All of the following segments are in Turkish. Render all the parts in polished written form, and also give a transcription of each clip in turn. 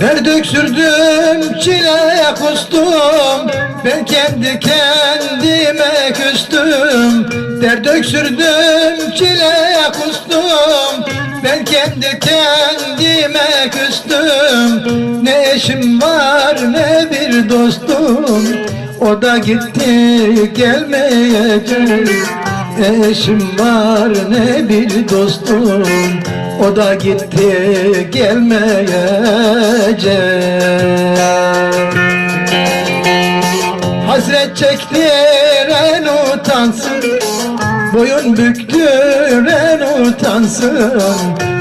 Dert öksürdüm, çile kustum, ben kendi kendime küstüm. Dert öksürdüm, çile kustum, ben kendi kendime küstüm. Ne eşim var ne bir dostum, o da gitti gelmeyecek. Ne eşim var ne bir dostum, o da gitti gelmeyecek. Hasret çektiren utansın, boyun büktüren utansın.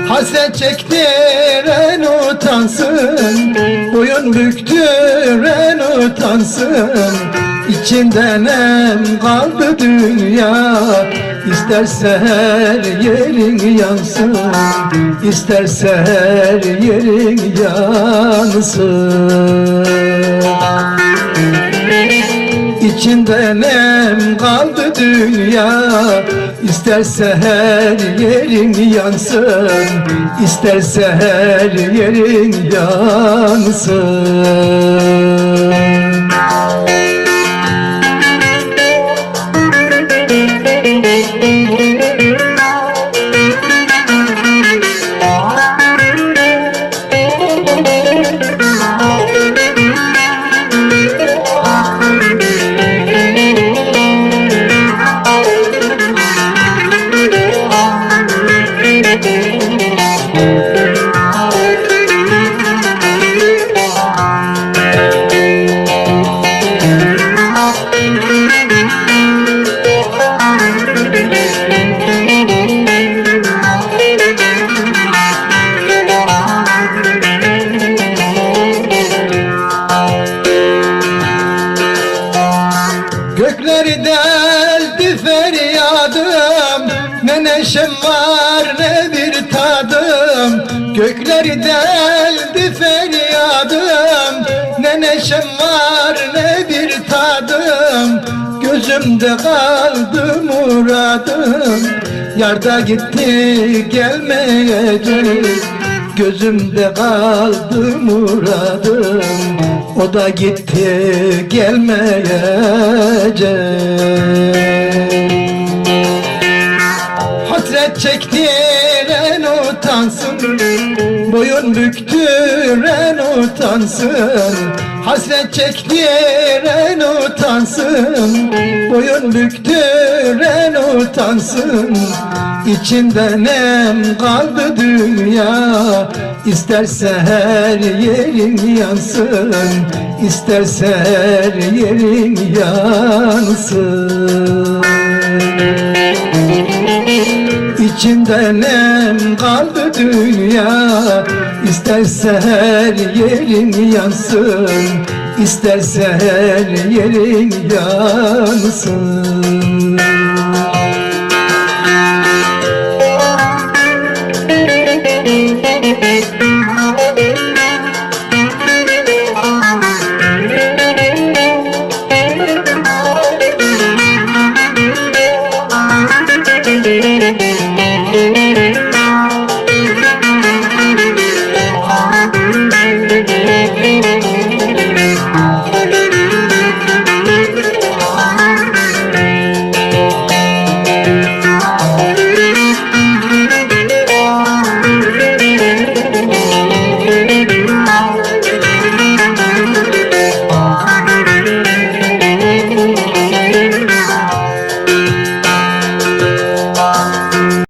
Hasret çektiren utansın, boyun büktüren utansın. İçinde nem kaldı dünya, İsterse her yerin yansın, İsterse her yerin yansın. İçinde nem kaldı dünya, İsterse her yerin yansın, İsterse her yerin yansın. Gökleri deldi feryadım, ne neşem var ne bir tadım. Gökleri deldi feryadım, ne neşem var ne bir tadım. Gözümde kaldı muradım, yarda gitti gelmeyecek. Gözümde kaldı muradım, o da gitti gelmeyecek. Hasret çektiren utansın, boyun büktüren utansın. Hasret çektiren utansın, boyun büktüren utansın. İçinde nem kaldı dünya, İsterse her yerin yansın, İsterse her yerin yansın. İçinde nem kaldı dünya, İsterse her yerin yansın, İsterse her yerin yansın.